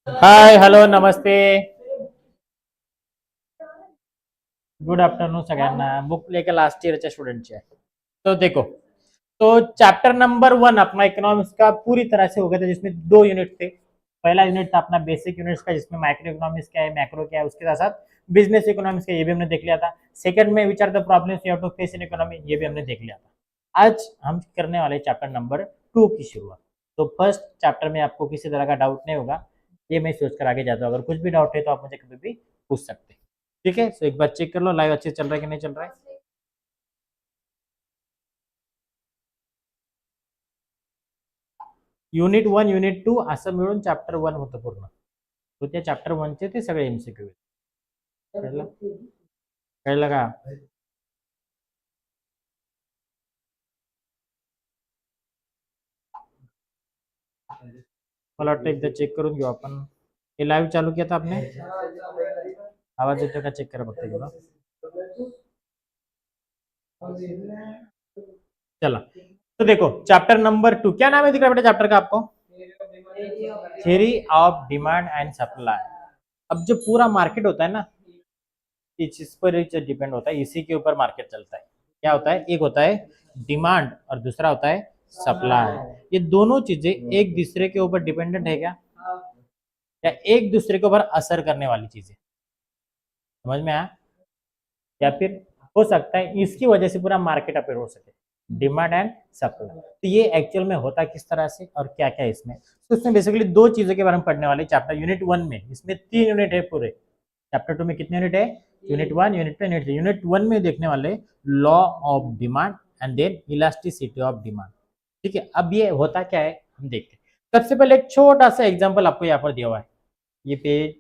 Hi hello नमस्ते good afternoon सगळ्यांना book लेके लास्ट ईयरच्या स्टूडेंटची आहे तो देखो तो चैप्टर नंबर 1 अपना इकोनॉमिक्स का पूरी तरह से हो गया था जिसमें 2 यूनिट थे। पहला यूनिट था अपना बेसिक यूनिट्स का जिसमें माइक्रो इकोनॉमिक्स क्या है मैक्रो क्या है उसके साथ साथ बिजनेस इकोनॉमिक्स का ये भी हमने देख लिया था। सेकंड में which are the problems you have to face in economy ये भी हमने देख लिया था। आज हम करने वाले चैप्टर नंबर 2 की शुरुआत। तो फर्स्ट चैप्टर में आपको किसी तरह का डाउट नहीं होगा, ये मैं सोच कर आगे जाता हूँ। अगर कुछ भी डाउट है तो आप मुझे कभी भी पूछ सकते हैं। ठीक है, तो एक बार चेक कर लो लाइव अच्छे चल रहा है कि नहीं चल रहा है। युनिट 1 युनिट 2 असं मिळून चॅप्टर 1 होतं पूर्ण। तो त्या चॅप्टर 1 चे ते सगळे एमसीक्यू आहेत। कळलं? कळलं का? मला वाटतं एकदा चेक करून घेऊ आपण। हे लाईव्ह चालू किया था आपने? आवाज येतो का चेक करा फक्त एकदा। चला तो देखो चैप्टर नंबर 2 क्या नाम है दिख रहा है बेटा चैप्टर का आपको? Theory of demand and supply. अब जो पूरा मार्केट होता है ना इस पर डिपेंड होता है, इसी के ऊपर मार्केट चलता है। क्या होता है, एक होता है डिमांड और दूसरा होता है सप्लाई। ये दोनों चीजें एक दूसरे के ऊपर डिपेंडेंट है क्या, या एक दूसरे के ऊपर असर करने वाली चीजें? समझ में आया? या फिर हो सकता है इसकी वजह से पूरा मार्केट अपेयर हो सके। डिमांड एंड सप्लाई, तो ये एक्चुअल में होता किस तरह से और क्या क्या इसमें, तो इसमें बेसिकली दो चीजों के बारे में पढ़ने वाले चैप्टर यूनिट 1 में। इसमें 3 यूनिट है पूरे चैप्टर 2 में। कितने यूनिट है? Unit 1 unit 2 unit 3। यूनिट 1 में देखने वाले law of demand and then elasticity of demand. ठीक है, अब ये होता क्या है हम देखते हैं। सबसे पहले एक छोटा सा एग्जांपल आपको यहाँ पर दिया हुआ है। ये पेज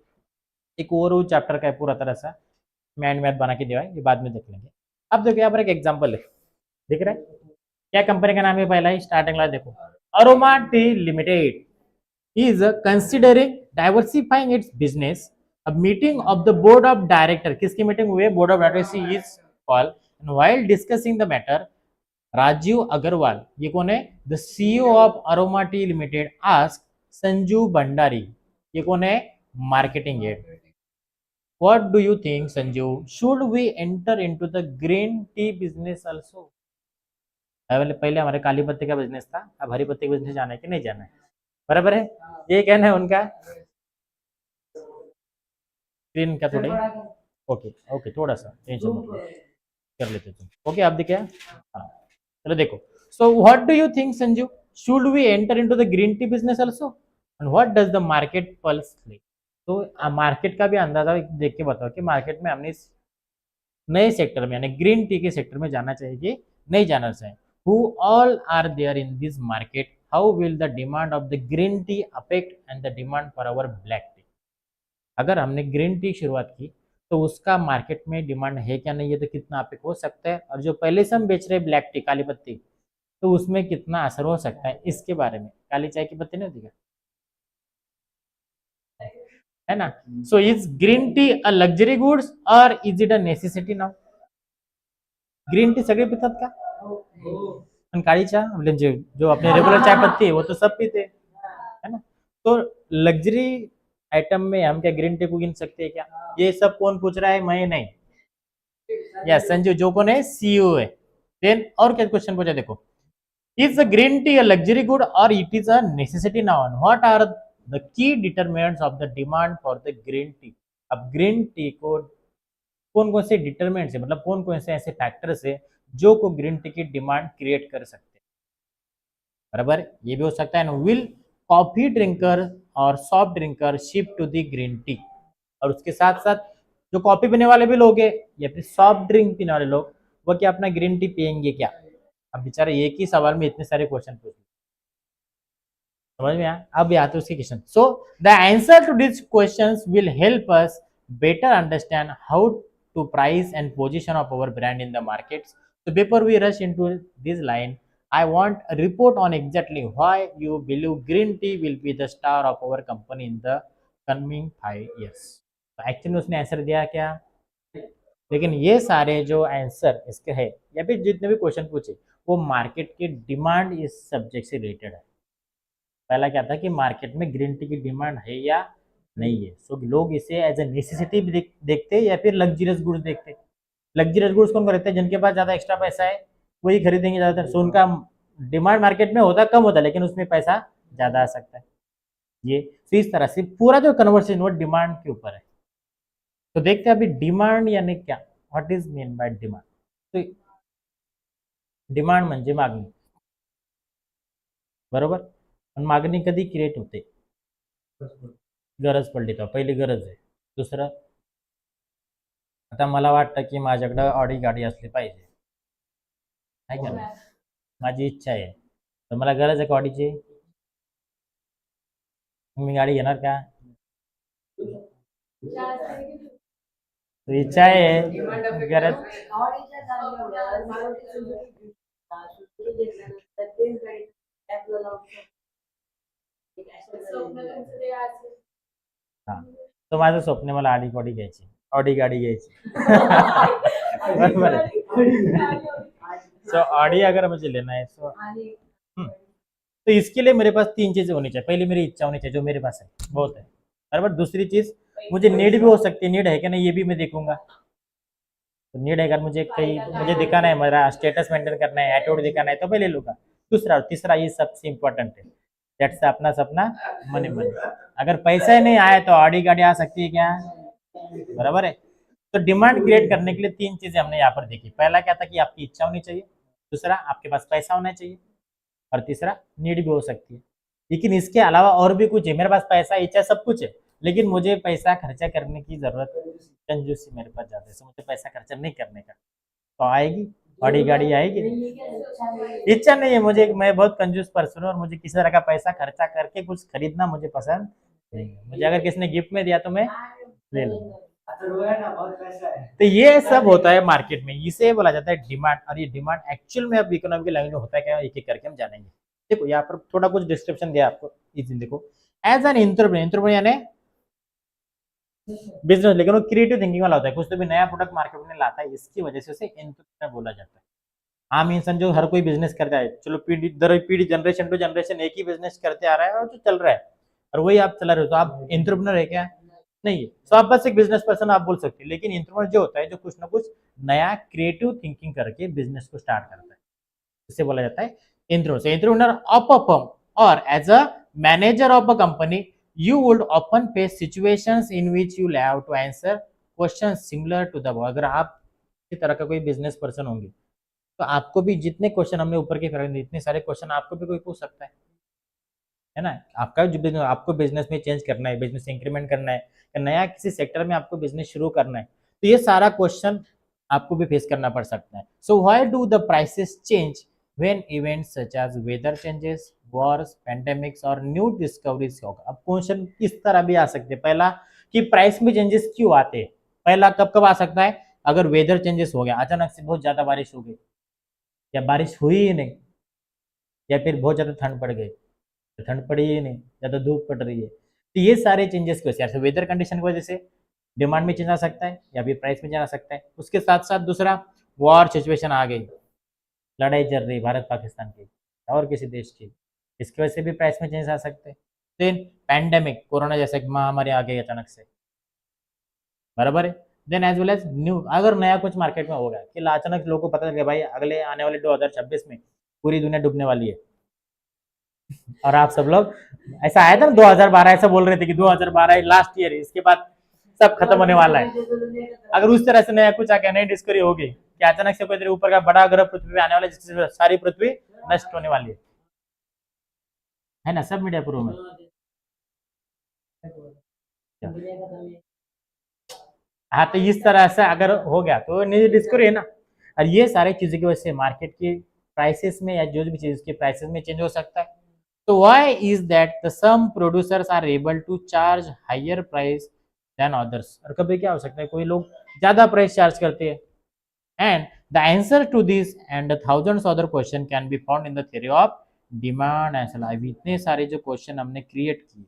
एक ओवरऑल चैप्टर का है पूरा तरह सा, मैन मैथ बना के दिया है, ये बाद में देख लेंगे। अब देखो यहाँ पर एक एग्जांपल है, दिख रहा है? क्या कंपनी का नाम है? पहला ही स्टार्टिंग ला देखो, aroma tea limited is considering diversifying its business. A meeting of the board of director, किसकी मीटिंग हुई है? Board of director is called, and while discussing the matter Rajiv Agarwal, ये कौन है? The CEO of Aroma tea limited ask Sanju Bhandari, ये कौन है? Marketing head. What do you think Sanju, should we enter into the green tea business also? पहले हमारे काली पत्ती का बिजनेस था, अब हरी पत्ती का बिजनेस जाना है कि नहीं जाना है? बराबर है, ये कहना है उनका। स्क्रीन क्या थोड़ी, ओके ओके थोड़ा सा टेंशन मत लो, कर लेते तुम। ओके आप देखिए, हाँ चलो देखो। So what do you think Sanju, should we enter into the green tea business also, and what does the market pulse lay? तो मार्केट का भी अंदाजा देख के बताओ कि मार्केट में हमने इस नए सेक्टर में यानी ग्रीन टी के सेक्टर में जाना चाहिए कि नहीं जाना चाहिए। Who all are there in this market, how will the demand of the green tea affect and the demand for our black tea? अगर हमने ग्रीन टी शुरुआत की तो उसका मार्केट में डिमांड है क्या नहीं है, तो कितना अफेक्ट हो सकता है, और जो पहले से हम बेच रहे हैं ब्लैक टी काली पत्ती, तो उसमें कितना असर हो सकता है, इसके बारे में। काली चाय की पत्ती नहीं होती क्या, है ना? So is green tea a luxury goods और is it a necessity now? Green tea सगळे पितात का? पण काळी चहा म्हणजे जो अपने रेगुलर चाय पत्ती है वो तो सब पीते हैं, है ना? तो लग्जरी आइटम में हम क्या ग्रीन टी को गिन सकते हैं क्या? ये सब कौन पूछ रहा है? मैं नहीं। यस संजू, जो कौन है? सीईओ है। देन और क्या क्वेश्चन पूछा देखो, is the green tea a luxury good और it is a necessity now, and what are the key determinants of the demand for the green tea? अब ग्रीन टी को कौन कौन से डिटरमिनेंट्स है, मतलब कौन कौन से ऐसे फैक्टर्स है जो को ग्रीन टी की डिमांड क्रिएट कर सकते हैं? बराबर, ये भी हो सकता है। विल कॉफी ड्रिंकर और soft drinker shift to the green tea? और उसके साथ साथ जो कॉफी पीने वाले भी लोग हैं या फिर सॉफ्ट ड्रिंक पीने वाले लोग, वो क्या अपना ग्रीन टी पियेंगे क्या? अब बेचारे एक ही सवाल में इतने सारे क्वेश्चन पूछ, समझ में आया? अब आते उसके question. So the answer to this questions will help us better understand how to price and position of our brand in the markets. So before we rush into this line, I want a report on exactly why you believe green tea will be the star of our company in the coming 5 years. तो actually उसने answer दिया क्या? लेकिन ये सारे जो answer इसके है या फिर जितने भी क्वेश्चन पूछे वो मार्केट की डिमांड इस सब्जेक्ट से रिलेटेड है। पहला क्या था कि मार्केट में ग्रीन टी की डिमांड है या नहीं है। सो लोग इसे एज ए नेसेसिटी भी देखते हैं या फिर लग्जरियस गुड्स देखते हैं। लग्जरियस गुड्स कौन खरीदते हैं? जिनके पास ज्यादा एक्स्ट्रा पैसा है वही खरीदेंगे ज्यादातर। सो उनका डिमांड मार्केट में होता कम होता है लेकिन उसमें पैसा ज्यादा आ सकता है। ये तो इस तरह से पूरा जो कन्वर्सेशन वो डिमांड के ऊपर है। तो देखते हैं अभी डिमांड यानी क्या, what is mean by demand. तो डिमांड म्हणजे मागणी, बरोबर. पण मागणी कधी क्रिएट होते? गरज पडली तर. पहिली गरज आहे. दुसरं, आता मला वाटतं की माझ्याकडं ऑडी गाडी असली पाहिजे, आहे का नाही? माझी इच्छा आहे. तर मला गरज आहे का ऑडीची? मी गाडी घेणार का? तो इच्छा आहे, गरज. हा, तो माझं स्वप्न आहे, मला ऑडी गाडी घ्यायची, ऑडी गाडी घ्यायची. बरोबर आहे. सो ऑडी अगर मुझे लेना है तो इसके लिए मेरे पास 3 चीजें होनी चाहिए. पहले मेरी इच्छा होनी चाहिए जो मेरे पास है, बहुत है, बराबर. दूसरी चीज मुझे नीड भी हो सकती है, नीड है कि नहीं ये भी मैं देखूंगा. तो नीड है, अगर मुझे कहीं मुझे दिखाना है, मेरा स्टेटस मेंटेन करना है, एटीट्यूड दिखाना है तो पहले लूंगा. दूसरा और तीसरा ये सबसे इम्पोर्टेंट है, दैट्स अपना सपना मनी मनी. अगर पैसा ही नहीं आया तो ऑडी गाड़ी आ सकती है क्या? बराबर है. तो डिमांड क्रिएट करने के लिए 3 चीजें हमने यहाँ पर देखी. पहला क्या था कि आपकी इच्छा होनी चाहिए, दूसरा आपके पास पैसा होना चाहिए, और तीसरा नीड भी हो सकती है. लेकिन इसके अलावा और भी कुछ है. मेरे पास पैसा, इच्छा, सब कुछ है, लेकिन मुझे पैसा खर्चा करने की जरूरत, कंजूसी मेरे पास ज्यादा है, मुझे पैसा खर्चा नहीं करने का. तो आएगी बड़ी गाड़ी आएगी. इच्छा नहीं है मुझे, मैं बहुत कंजूस पर्सन हूँ और मुझे किसी तरह का पैसा खर्चा करके कुछ खरीदना मुझे पसंद नहीं है. मुझे अगर किसी ने गिफ्ट में दिया तो मैं ले लूंगा. तो ये सब होता है मार्केट में, इसे बोला जाता है डिमांड. और ये डिमांड एक्चुअल में अब इकोनॉमिक लैंग्वेज में होता है क्या, एक एक करके हम जानेंगे. देखो यहाँ पर थोड़ा कुछ डिस्क्रिप्शन दिया आपको, इजी देखो. एज एन एंटरप्रेन्योर यानी बिजनेस, लेकिन वो क्रिएटिव थिंकिंग वाला होता है, कुछ तो भी नया प्रोडक्ट मार्केट में लाता है, इसकी वजह से उसे एंटरप्रेन्योर बोला जाता है. आम इंसान जो हर कोई बिजनेस करता है, चलो पीढ़ी दर पीढ़ी, जनरेशन टू जनरेशन एक ही बिजनेस करते आ रहा है और जो चल रहा है और वही आप चला रहे हो, तो आप एंटरप्रेन्योर है क्या? नहीं है. तो आप बस एक बिजनेस पर्सन आप बोल सकते हैं. लेकिन एंटरप्रेन्योर जो होता है जो कुछ ना कुछ नया क्रिएटिव थिंकिंग करके बिजनेस को स्टार्ट करता है, इसे बोला जाता है entrepreneur. Entrepreneur of a firm और as a manager of a company you would often face situations in which you will have to answer questions similar to the above. अगर आप इसी तरह का कोई बिजनेस पर्सन होंगे तो आपको भी जितने क्वेश्चन हमने ऊपर के करेंगे, इतने सारे क्वेश्चन आपको भी कोई पूछ सकता है ना. आपका जो बिजनेस, आपको बिजनेस में चेंज करना है, बिजनेस इंक्रीमेंट करना है, या नया किसी सेक्टर में आपको बिजनेस शुरू करना है, तो ये सारा क्वेश्चन आपको भी फेस करना पड़ सकता है. So why do the prices change when events such as weather changes, wars, pandemics और न्यू डिस्कवरीज होगा. अब क्वेश्चन इस तरह भी आ सकते हैं. पहला कि प्राइस में चेंजेस क्यों आते हैं. पहला कब कब आ सकता है? अगर वेदर चेंजेस हो गया, अचानक से बहुत ज्यादा बारिश हो गई, या बारिश हुई ही नहीं, या फिर बहुत ज्यादा ठंड पड़ गई, तो ठंड पड़ी ही नहीं, ज्यादा धूप पड़ रही है, तो ये सारे चेंजेस की वजह से, वेदर कंडीशन की वजह से डिमांड में चेंज आ सकता है या फिर प्राइस में चेंज आ सकता है. उसके साथ साथ दूसरा, वॉर सिचुएशन आ गई, लड़ाई चल रही भारत पाकिस्तान की और किसी देश की, इसकी वजह से भी प्राइस में चेंज आ सकते हैं. देन पैंडेमिक, कोरोना जैसे महामारी आ गई अचानक से, बराबर है. Then as well as new, अगर नया कुछ मार्केट में होगा कि अचानक लोगों को पता चल गया भाई अगले आने वाले 2026 में पूरी दुनिया डूबने वाली है, और आप सब लोग, ऐसा आया था ना 2012, ऐसा बोल रहे थे कि 2012 लास्ट ईयर है, इसके बाद सब खत्म होने वाला है. अगर उस तरह से नया कुछ आके नई डिस्कवरी होगी कि अचानक से कोई तेरे ऊपर का बड़ा ग्रह पृथ्वी पे आने वाला है जिससे सारी पृथ्वी नष्ट होने वाली है ना. सब मीडिया प्रूव में. हाँ, तो इस तरह से अगर हो गया तो नई डिस्कवरी है ना. और ये सारी चीजों की वजह से मार्केट की प्राइसेस में या जो भी चीज के प्राइसेस में चेंज हो सकता है. तो why is that the some producers are able to charge higher price than others. और कभी क्या हो सकता है, कोई लोग ज्यादा प्राइस चार्ज करते हैं. And the answer to this and the thousands other question can be found in the theory of demand and supply. इतने सारे जो क्वेश्चन हमने क्रिएट किए,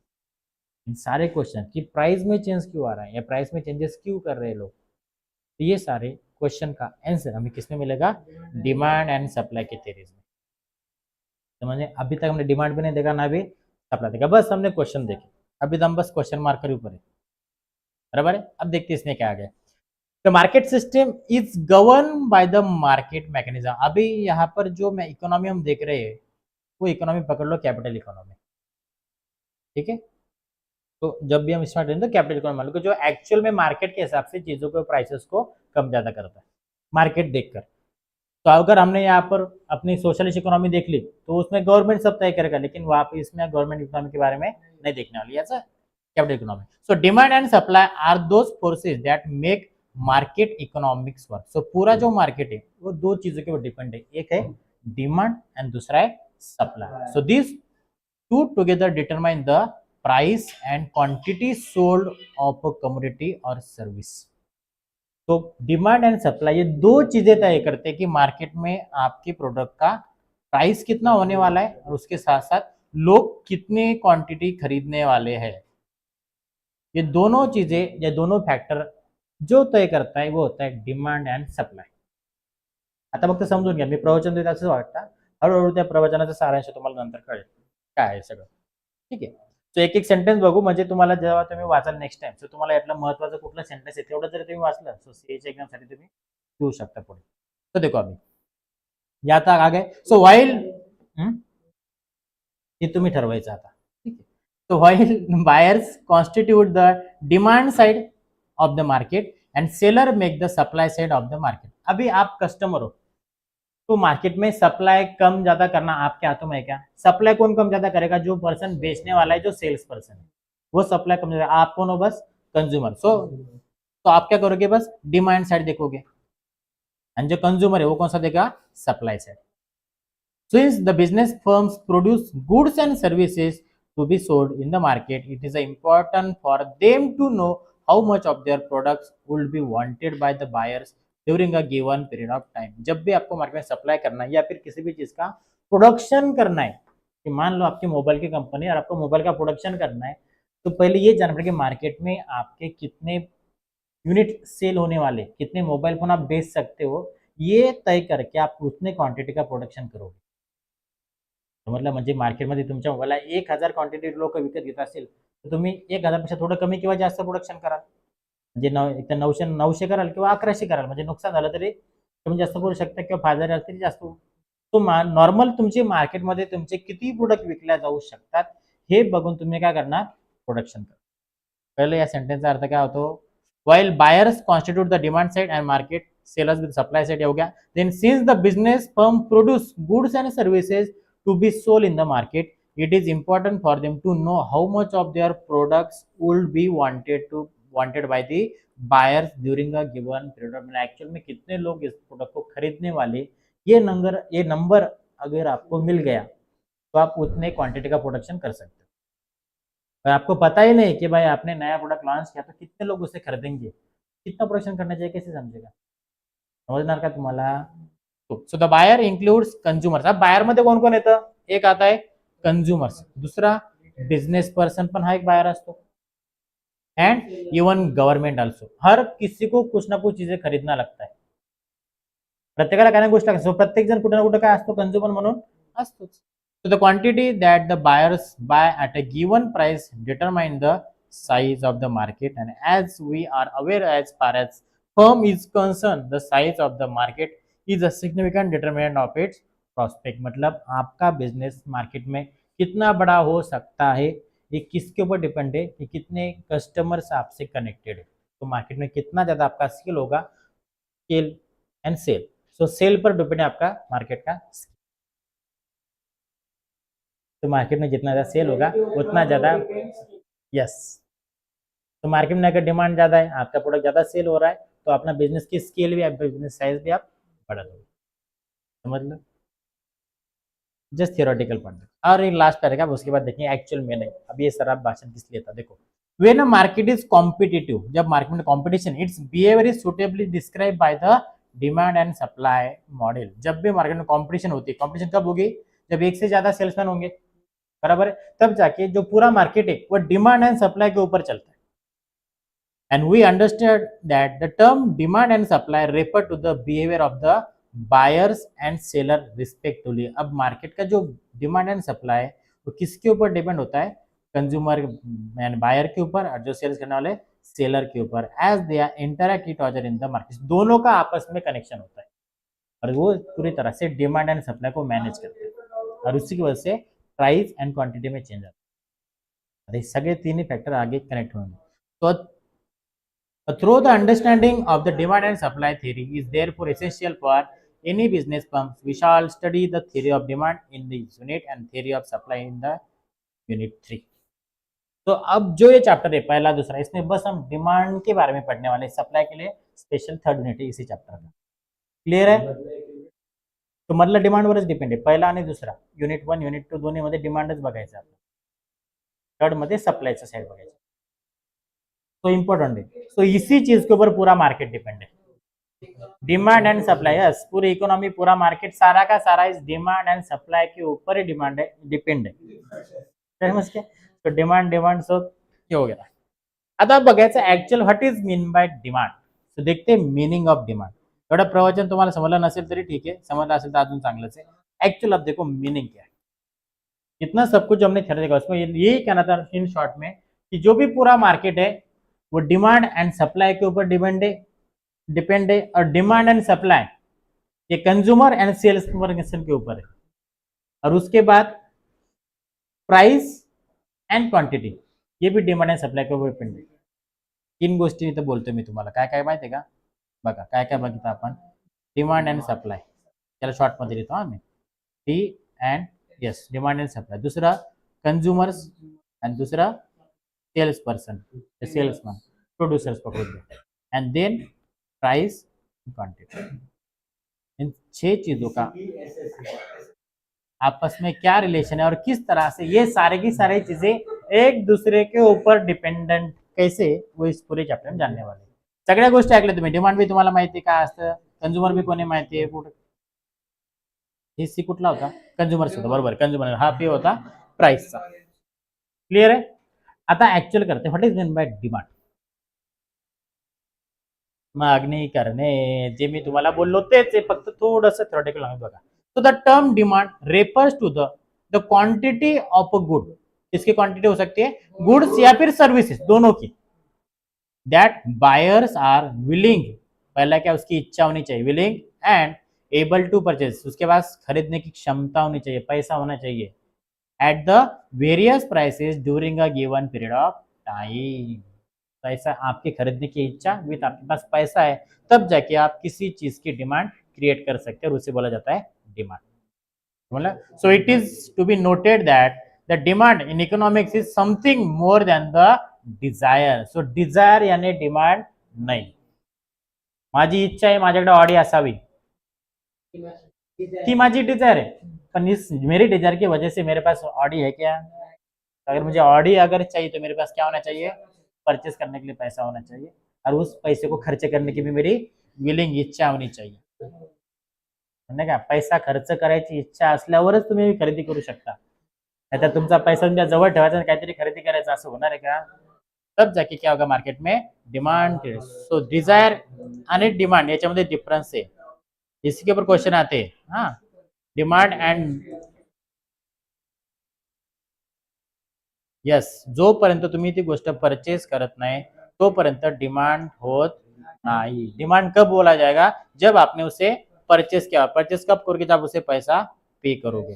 इन सारे क्वेश्चन कि प्राइस में चेंज क्यों आ रहा है या प्राइस में चेंजेस क्यों कर रहे हैं लोग, तो ये सारे क्वेश्चन का आंसर हमें किसमें मिलेगा? डिमांड एंड सप्लाई के थ्योरीज में. समझे? अभी तक हमने डिमांड भी नहीं देखा ना भी सप्लाई देखा, बस हमने क्वेश्चन देखे. अभी तो हम बस क्वेश्चन मार्क के ऊपर है, बराबर है। अब देखते हैं इसमें क्या आ गया। The market system is govern by the market mechanism. अभी यहाँ पर जो मैं इकोनॉमी हम देख रहे हैं वो इकोनॉमी पकड़ लो कैपिटल इकोनॉमी, ठीक है। तो जब भी हम स्टार्ट करें तो कैपिटल इकोनॉमी मान लो कि जो एक्चुअल में मार्केट के हिसाब से चीजों के प्राइसेस को कम ज्यादा करता है मार्केट देखकर। तो अगर हमने यहाँ पर अपनी सोशलिस्ट इकोनॉमी देख ली तो उसमें गवर्नमेंट सब तय करेगा, लेकिन वहां पे इसमें गवर्नमेंट इकोनॉमी के बारे में नहीं देखने वाली, ऐसा capital economy. So demand and supply are those forces that make market economics work. So पूरा जो मार्केट है वो दो चीजों के ऊपर डिपेंड है, एक है डिमांड एंड दूसरा है supply. So this to together determine the price and quantity sold off a commodity और सर्विस। तो डिमांड एंड सप्लाई ये दो चीजें तय करते हैं कि मार्केट में आपके प्रोडक्ट का प्राइस कितना होने वाला है और उसके साथ साथ लोग कितने क्वांटिटी खरीदने वाले हैं। ये दोनों चीजें, ये दोनों फॅक्टर जो तय करता है वो होता है डिमांड एंड सप्लाय। आता फक्त समजून घ्या, मी प्रवचन देत असं वाटतं, हळूहळू त्या प्रवचनाचा सारांश तुम्हाला नंतर कळेल काय आहे सगळं, ठीक आहे। सो एक एक सेंटेन्स बघू, म्हणजे तुम्हाला जेव्हा तुम्ही वाचाल नेक्स्ट टाइम, सो तुम्हाला यातलं महत्वाचं कुठलं सेंटेन्स आहे तेवढं जर तुम्ही वाचलं सो सीएच्या एक्झाम साठी तुम्ही घेऊ शकता पुढे। तो देखो अभी या तक आ गए। सो व्हाइल हे तुम्ही ठरवायचं आता, ठीक आहे। So while buyers constitute the demand side of the market and seller make the supply side of the market। अभी आप कस्टमर हो तो मार्केट में सप्लाई कम ज्यादा करना आपके हाथों में है क्या? सप्लाई कौन कम ज्यादा करेगा? जो पर्सन बेचने वाला है, जो सेल्स पर्सन है वो सप्लाई कम ज्यादा। आप कौन हो? बस कंज्यूमर। तो आप क्या करोगे? बस डिमांड साइड देखोगे एंड जो कंज्यूमर है वो कौन सा देगा? Supply side. Since the business firms produce goods and services to be sold in the market, it is important for them to know how much of their products will be wanted by the buyers during a given period of time। जब भी आपको market में supply करना है या फिर किसी भी चीज का प्रोडक्शन करना है, कि मान लो आपकी मोबाइल की कंपनी और आपको मोबाइल का प्रोडक्शन करना है, तो पहले ये जानना पड़ेगा कि मार्केट में आपके कितने यूनिट सेल होने वाले, कितने मोबाइल फोन आप बेच सकते हो, ये तय करके आप उतने क्वांटिटी का प्रोडक्शन करोगे। समजलं? म्हणजे मार्केटमध्ये तुमच्या मोबाईलला 1000 क्वांटिटी लोक विकत घेत असेल तर तुम्ही 1000 पेक्षा थोडं कमी किंवा जास्त प्रोडक्शन कराल, म्हणजे एक तर 900 कराल किंवा 1100 कराल, म्हणजे नुकसान झालं तरी तुम्ही जास्त करू शकता किंवा फायदा झाला तरी जास्त। तो नॉर्मल तुमचे मार्केटमध्ये तुमचे किती प्रोडक्ट विकल्या जाऊ शकतात हे बघून तुम्ही काय करणार? प्रोडक्शन करा। पहिले या सेंटेन्सचा अर्थ काय होतो? while buyers constitute the demand side and market sellers with supply side हो गया। then since the business firm produce goods and services to be sold in the market, it is important for them to know how much of their products would be wanted by the buyers during a given period of time। Actual में कितने लोग इस product को खरीदने वाले, ये number अगर आपको मिल गया तो आप उतने क्वांटिटी का प्रोडक्शन कर सकते हो। और आपको पता ही नहीं कि भाई आपने नया प्रोडक्ट लॉन्च किया तो कितने लोग उसे खरीदेंगे, कितना प्रोडक्शन करना चाहिए, कैसे समझेगा? समजणार का तुम्हाला? So the buyer includes consumers. अब बायर मध्ये कोण कोण येतं? एक आता है कंज्यूमर्स, दूसरा बिझनेस पर्सन पण हा एक बायर असतो, एंड इवन गवर्नमेंट ऑल्सो। हर किसी को कुछ ना कुछ चीजें खरीदना लगता है, प्रत्येकाला काय ना गोष्ट लागते। सो प्रत्येक जण कुठे ना कुठे काय असतो? कंज्यूमर म्हणून असतोच। So the quantity that the buyers buy at a given price determine the size of the market, and as we are aware, as far as firm is concerned, the size of the market is a significant determinant of its prospect। मतलब आपका business market में कितना बड़ा हो सकता है ये किसके ऊपर डिपेंड है कि कितने कस्टमर्स आपसे कनेक्टेड है। तो मार्केट में कितना ज्यादा आपका स्केल होगा, scale and sale. So sale पर डिपेंड है आपका मार्केट का स्केल। तो मार्केट में जितना ज़्यादा सेल होगा उतना ज़्यादा, यस। तो मार्केट में अगर डिमांड ज़्यादा है, आपका प्रोडक्ट ज़्यादा सेल हो रहा है, तो अपना बिजनेस की स्केल भी, आप बिजनेस साइज भी आप बढ़ा दोगे। समझ लो, जस्ट थियोरेटिकल पॉइंट। और ये लास्ट पैराग्राफ, उसके बाद देखेंगे एक्चुअल में नहीं। अब ये सारा भाषण किस लिए था देखो। When a market is competitive, जब मार्केट में competition, it's behaviour is suitably describe by the demand and supply model. जब भी मार्केट में कॉम्पिटिशन होती है, कॉम्पिटिशन कब होगी? जब एक से ज्यादा सेल्समैन होंगे, बराबर है, तब जाके जो पूरा मार्केट है वो डिमांड एंड सप्लाई के ऊपर चलता है। And we understand that the term demand and supply refer to the behaviour of the buyers and seller respectively. अब मार्केट का जो डिमांड एंड सप्लाई है वो किसके ऊपर डिपेंड होता है? कंज्यूमर एंड बायर के ऊपर और जो सेल्स करने वाले सेलर के ऊपर, as they are interact each other in the market, दोनों का आपस में कनेक्शन होता है और वो पूरी तरह से डिमांड एंड सप्लाई को मैनेज करते हैं और उसी की वजह से प्राइस एंड क्वांटिटी में चेंज आता है। सगळे तीन फैक्टर आगे कनेक्ट होंगे। तो through the understanding of the demand and supply theory is therefore essential for any business firms. We shall study the theory of demand in this unit and theory of supply in the unit 3। तो अब जो ये chapter है पहला दूसरा, इसमें बस हम डिमांड के बारे में पढ़ने वाले, सप्लाई के लिए स्पेशल थर्ड यूनिट है इसी चैप्टर का। क्लियर है? तो मतलब डिमांडवरच डिपेंड आहे पहिला आणि दुसरा, युनिट 1 युनिट 2 दोन्ही मध्ये डिमांडच बघायचं आपल्याला, थर्ड मध्ये सप्लायचं साइड बघायचं। तो इम्पोर्टेंट है। तो इसी चीज के ऊपर पूरा मार्केट डिपेंड है, डिमांड एंड सप्लाई। यस, पूरी इकोनॉमी पूरा मार्केट सारा का सारा इस डिमांड एंड सप्लाई के ऊपर ही डिमांड है, डिपेंड है। समझ के? तो डिमांड डिमांड सब हे हो गया। आता बघायचं actual what is mean by demand. तो देखते मीनिंग ऑफ डिमांड। एवढं प्रवचन तुम्हाला समजलं नसेल तरी ठीक है, समजलं असेल तर अजून चांगलंच आहे। एक्चुअल अब देखो मीनिंग क्या है, इतना सब कुछ हमने थ्योरी देखा, उसमें यही कहना था इन शॉर्ट में कि जो भी पूरा मार्केट है वो डिमांड एंड सप्लाई के ऊपर डिपेंड है और डिमांड एंड सप्लाई ये कंज्यूमर एंड सेल्स पर्सन के ऊपर है और उसके बाद प्राइस एंड क्वांटिटी ये भी डिमांड एंड सप्लाई के ऊपर डिपेंड आहे। तीन गोष्टी इथं बोलतोय मी तुम्हाला, काय काय माहिती आहे का? बघा काय काय बघितलं आपण, डिमांड एंड सप्लाई, त्याला शॉर्ट मध्ये लिहितो आम्ही, D and yes, demand and supply. दूसरा कंज्यूमर्स एंड दूसरा सेल्स पर्सन, सेल्समैन, प्रोड्यूसर्स पकड़ दो, एंड देन प्राइस क्वांटिटी। इन 6 चीजों का आपस में क्या रिलेशन है और किस तरह से ये सारे की सारी चीजें एक दूसरे के ऊपर डिपेंडेंट कैसे, वो इस पूरे चॅप्टर में जानने वाले। सगळ्या गोष्टी ऐकल्या तुम्ही, डिमांड भी तुम्हाला माहिती काय असतं, कंज्यूमर भी कोणी माहिती आहे, कुठे हे सी कुठला होता, कंज्यूमर्स होता, बरोबर कंज्यूमर, हा पी होता प्राइसचा। क्लियर आहे? आता ऍक्च्युअल करते what is mean by demand. मागणी करणे, जे मी तुम्हाला बोललो तेच आहे, फक्त थोडंसं थ्योरेटिकल आहे बघा। तो the term demand refers to the quantity of a good, इसकी क्वांटिटी हो सकती है गुड्स या फिर सर्विसेज दोनों की, दैट बायर्स आर विलिंग, पहला क्या उसकी इच्छा होनी चाहिए, willing and able to purchase, उसके पास खरीदने की क्षमता होनी चाहिए, पैसा होना चाहिए, at the various prices during a given period of time. पैसा आपकी खरीदने की इच्छा विथ आपके पास पैसा है, तब जाके आप किसी चीज की डिमांड क्रिएट कर सकते हैं और उसे बोला जाता है डिमांड। मतलब so it is to be noted that the demand in economics is something more than the desire. So desire यानी डिमांड नाही। माझी इच्छा आहे माझ्याकडे ऑडी असावी, ती माझी डिजायर है, पर इस मेरी डिजायर की वजह से मेरे पास ऑडी है क्या? अगर मुझे ऑडी अगर चाहिए तो मेरे पास क्या होना चाहिए, परचेस करने के लिए पैसा होना चाहिए और उस पैसे को खर्च करने की भी मेरी विलिंग इच्छा होनी चाहिए। म्हणजे का पैसा खर्च करायची इच्छा असल्यावरच तुम्ही खरेदी करू शकता, नाहीतर तुमचा पैसा तुमच्या जवळ ठेवायचा काहीतरी खरेदी करायचं असं होणार आहे का? तब जाके क्या होगा मार्केट में डिमांड। सो डिजायर आणि डिमांड याच्यामध्ये डिफरन्स है, इसके ऊपर क्वेश्चन आते हैं। हाँ, डिमांड एंड यस, जोपर्यंत तुम्ही ती गोष्ट परचेस करत नाही तोपर्यंत डिमांड होत नाही। डिमांड कब बोला जाएगा, जब आपने उसे परचेस किया। परचेस कब करोगे, जब उसे पैसा पे करोगे।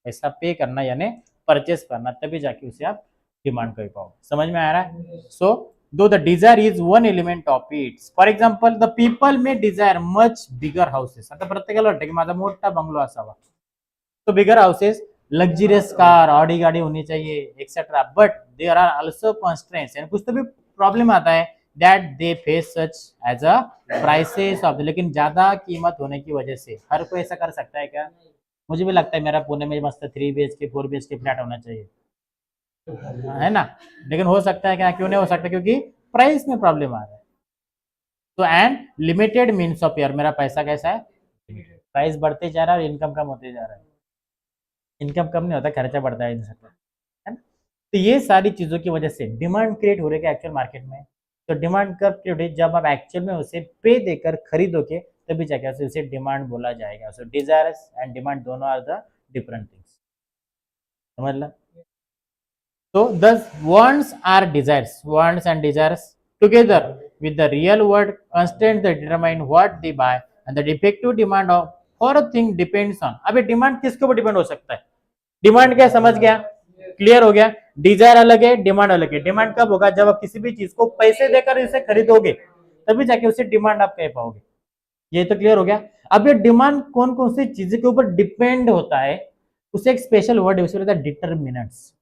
पैसा पे करना यानी परचेस करना, तभी जाके उसे आप डिमांड कर पाओगे। समझ में आ रहा है? So though the desire is one element of it. For example the people may desire much bigger houses. आता प्रत्येकाला वाटतं की माझा मोठा बंगलो असावा, तो bigger houses, luxurious car, Audi गाड़ी होनी चाहिए etcetera, but there are also constraints, यानी कुछ तो भी प्रॉब्लम आता है that they face such as a prices of, लेकिन ज्यादा कीमत होने की वजह से हर कोई ऐसा कर सकता है क्या? मुझे भी लगता है मेरा पुणे में मस्त 3 BHK 4 BHK फ्लैट होना चाहिए, है ना, लेकिन हो सकता है क्या, क्यों नहीं हो सकता? क्योंकि प्राइस में प्रॉब्लम आ रहा है। तो and limited means of year, मेरा पैसा कैसा है, प्राइस बढ़ते जा रहा है और इनकम कम होते जा रहा है। इनकम कम नहीं होता, खर्चा बढ़ता है इन सब, है ना। तो ये सारी चीजों की वजह से डिमांड क्रिएट हो रही है एक्चुअल मार्केट में। तो डिमांड कब क्रिएट हुई, जब आप एक्चुअल में उसे पे देकर खरीदोगे तभी जाके उसे डिमांड बोला जाएगा। सो डिजायर्स एंड डिमांड दोनों आर द डिफरेंट थिंग्स। समझ ला? So thus wants are desires, wants and desires together with the real world constraints that determine what they buy and the defective demand of for a thing depends on. अबे demand किसके ऊपर depend हो सकता है? Demand क्या समझ गया? Clear हो गया? डिजायर अलग है, डिमांड अलग है. डिमांड कब होगा? जब आप किसी भी चीज को पैसे देकर इसे खरीदोगे तभी जाके उसे डिमांड आप कह पाओगे. ये तो क्लियर हो गया. अब ये डिमांड कौन कौन सी चीजें के ऊपर डिपेंड होता है, उसे एक स्पेशल वर्ड है, उसे बोलता है डिटरमिनेंट्स.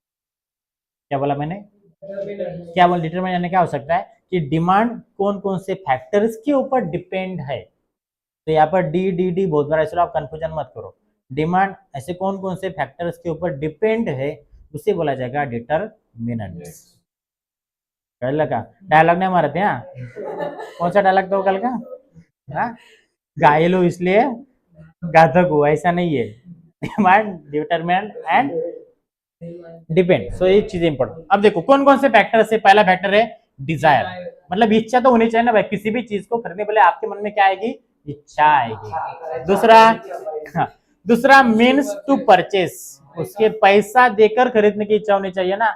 क्या बोला मैंने? क्या बोला? डिटरमिनेंट यानी क्या हो सकता है कि डिमांड कौन कौन से फैक्टर्स के ऊपर डिपेंड है. तो यहाँ पर डी डी डी बहुत बार, इसलिए आप कंफ्यूजन मत करो. डिमांड ऐसे कौन कौन से फैक्टर्स के ऊपर डिपेंड है, उसे बोला जाएगा डिटरमिनेंट्स. कल का डायलॉग नहीं मारते हैं. कौन सा डायलॉग था कल का? हाँ, घायल हो इसलिए घातक हो, ऐसा नहीं है. Demand, determinant and depend. So ये चीजें इंपॉर्टेंट. अब देखो कौन कौन से फैक्टर है. पहला फैक्टर है डिजायर, मतलब इच्छा तो होनी चाहिए ना भाई. किसी भी चीज को खरीदने पहले आपके मन में क्या आएगी? इच्छा आएगी. दूसरा मीन्स टू परचेस, उसके पैसा देकर खरीदने की इच्छा होनी चाहिए ना.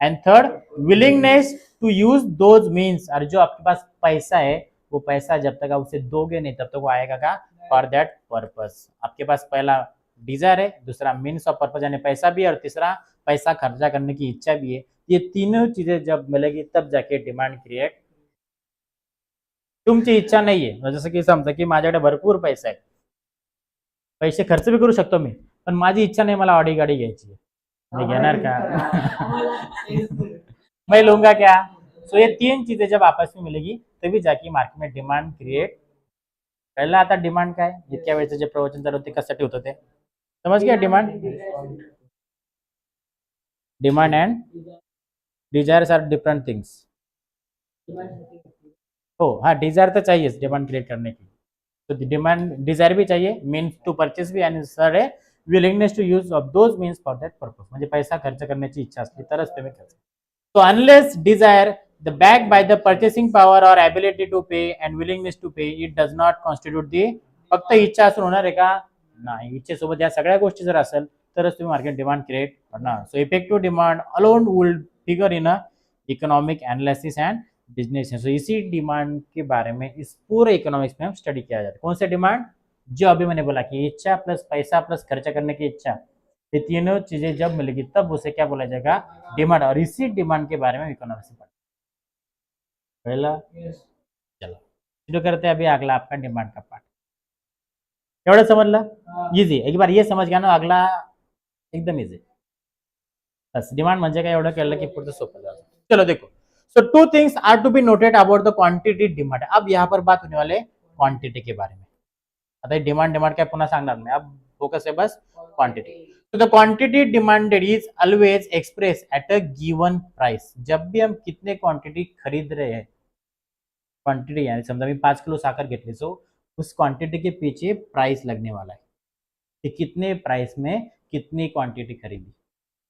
And third willingness to use those means, और जो आपके पास पैसा है वो पैसा जब तक आप उसे दोगे नहीं तब तक वो आएगा का फॉर दैट पर्पस. आपके पास पहला डिजायर है, दूसरा मीन्स ऑफ पर्पस यानी पैसा भी है, और तीसरा पैसा खर्चा करने की इच्छा भी है. ये तीनों चीजें जब मिलेगी तब जाके डिमांड क्रिएट. तुमची इच्छा नाही आहे, जसं की समजा की माझ्याकडे भरपूर पैसा आहे, पैसे खर्च भी करू शकतो मी, पण माझी इच्छा नाही मला ऑडी गाडी घ्यायची आहे. मी घेणार का? मैं लूंगा क्या? सो ये तीन चीजें जब आपस में मिलेगी तभी जाके मार्केट में डिमांड क्रिएट. पहिला आता डिमांड काय, इतक्या वेळेचं जे प्रवचन चालू होते कशासाठी होतं ते समज गया. Demand and desires are different things. हो हाँ, डिजायर तो चाहिए डिमांड क्रिएट करने की. तो डिमांड डिजायर भी चाहिए, मीन्स टू परचेस भी, आणि सर आहे willingness to use of those means for that purpose. म्हणजे पैसा खर्च करण्याची इच्छा असली तरच तुम्ही खर्च. So unless desire the backed by the purchasing power or ability to pay and willingness to pay, it does not constitute the. फक्त इच्छा असून होणार आहे का? नाही. इच्छेसोबत या सगळ्या गोष्टी जर असेल तरच तुम्ही मार्केट डिमांड क्रिएट करणार. So effective demand alone would figure in a economic analysis and business. So इसी डिमांड के बारे में इस पूरे इकोनॉमिक्स में हम स्टडी किया जाता है. कौन से डिमांड? जो अभी मैंने बोला कि इच्छा प्लस पैसा प्लस खर्चा करने की इच्छा, ये तीनों चीजें जब मिलेगी तब उसे क्या बोला जाएगा? डिमांड. और इसी डिमांड के बारे में इकोनॉमिक्स में पहला. चलो शुरू करते हैं अभी अगला आपका डिमांड का पार्ट. एवढं समजलं? इजी. एक बार ये समझ गया ना, अगला एकदम इजी. बस डिमांड म्हणजे काय एवढं केलं की पुढचं सोपं जातं. चलो देखो. So two things are to be noted about the quantity demand. अब यहाँ पर बात होने वाले क्वांटिटी के बारे में. आता डिमांड काय पुन्हा सांगणार नाही. अब फोकस है बस क्वांटिटी. तो the quantity demanded is always express at a given price. जब भी हम कितने क्वांटिटी खरीद रहे हैं, क्वांटिटी यानी समझा मैं 5 किलो साकर घेतली, सो उस क्वांटिटी के पीछे प्राइस लगने वाला है कि कितने प्राइस में कितनी क्वांटिटी खरीदी.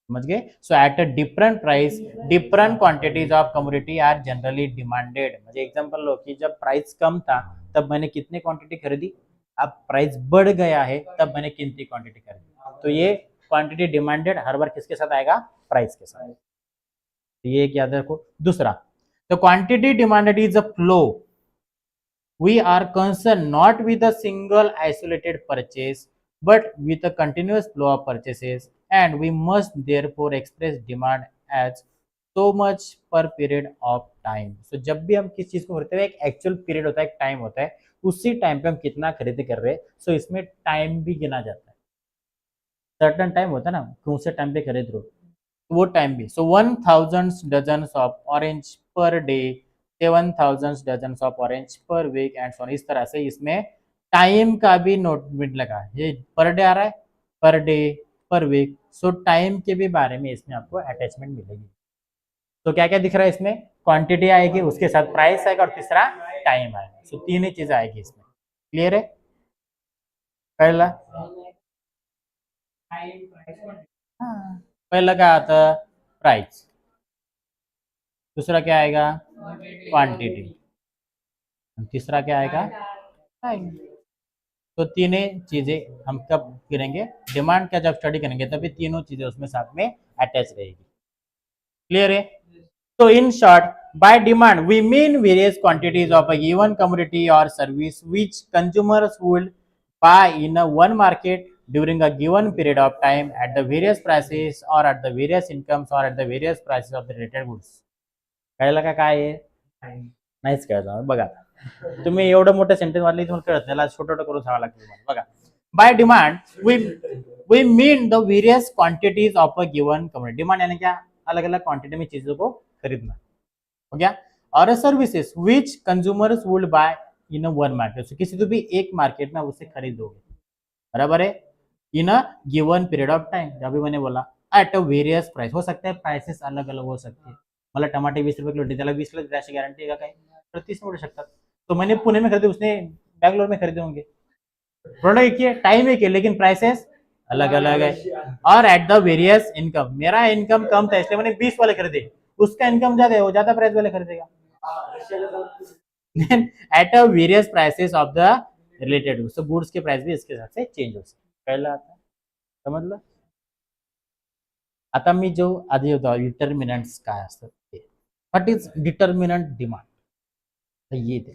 समझ गए? So at a different price different quantities of commodity are generally demanded. म्हणजे एग्जांपल लो कि जब प्राइस कम था तब मैंने कितनी क्वांटिटी खरीदी, अब प्राइस बढ़ गया है तब मैंने कितनी क्वांटिटी खरीदी. तो ये क्वांटिटी डिमांडेड हर बार किसके साथ आएगा? प्राइस के साथ. तो ये एक याद रखो. दूसरा, the quantity demanded is a flow. We are concerned not with a single isolated purchase but with a continuous flow of purchases, and we must therefore express demand as so much per period of time. So जब भी हम किस चीज को खरीदते हैं एक actual period होता है, एक टाइम होता है, उसी टाइम पे हम कितना खरीदी कर रहे हैं. सो इसमें टाइम भी गिना जाता है. सर्टन टाइम होता है ना, कौन से टाइम पे खरीद रहे हो वो टाइम भी. So 1000 dozen of orange per day, 7000 dozen of orange per week and so. इस तरह से इसमें टाइम का भी नोट लगा है. ये पर डे आ रहा है, पर डे, पर वीक. सो टाइम के भी बारे में इसमें आपको अटैचमेंट मिलेगी. तो क्या क्या दिख रहा है इसमें? क्वांटिटी आएगी, उसके साथ प्राइस आएगा, और तीसरा टाइम आएगा. सो तीन ही चीजें आएगी इसमें. क्लियर है? पहला पहला क्या आता है? प्राइस. दूसरा क्या आएगा? क्वांटिटी. तीसरा क्या आएगा? टाइम. तो तीनों चीजें हम कब करेंगे? डिमांड का जब स्टडी करेंगे तभी तीनों चीजें उसमें साथ में अटैच रहेगी. क्लियर है? So in short, by demand we mean various quantities of a given commodity or service which consumers would buy in a one market during a given period of time at the various prices or at the various incomes or at the various prices of the related goods. कळलं का काय आहे? नाहीच कळलं. बघा तुम्ही एवढं मोठं सेंटेन्स वाटलं तुम्हाला कळत नाही, छोटं छोटं करून सांगावं लागतं तुम्हाला. बघा, by demand we mean the various quantities of a given commodity. Demand यानी क्या? अलग अलग क्वांटिटी में चीजों को खरीदना, हो गया. और services which consumers would buy in a one market, किसी तो भी एक मार्केट में उसे खरीदोगे, बराबर है, in a given period of time. जब भी मैंने बोला एट अ वेरियस प्राइस, हो सकता है प्राइसेस अलग अलग हो सकते हैं. मला टमाटे 20 रुपये किलो, त्याला 20 ला द्यायची गॅरंटी आहे का? काही 30 मिळू शकतात. तो मैंने पुणे में खरीदे, उसने बैंगलोर में खरीदे होंगे. प्रोडक्ट एक ही है, टाइम एक है, लेकिन प्राइसेस अलग अलग है. और एट द वेरियस इनकम, मेरा इनकम कम था इसलिए मैंने 20 वाले खरीदे, उसका इनकम ज्यादा है, वो ज्यादा प्राइस वाले खरीदेगा. then at a various prices of the related goods, so goods के प्राइस भी इसके साथ से चेंज हो सकते. कळलं आता? समजलं? आता मी जो आधी होता डिटर्मिनंट्स काय असतात ते. What is determinant demand? ये ते.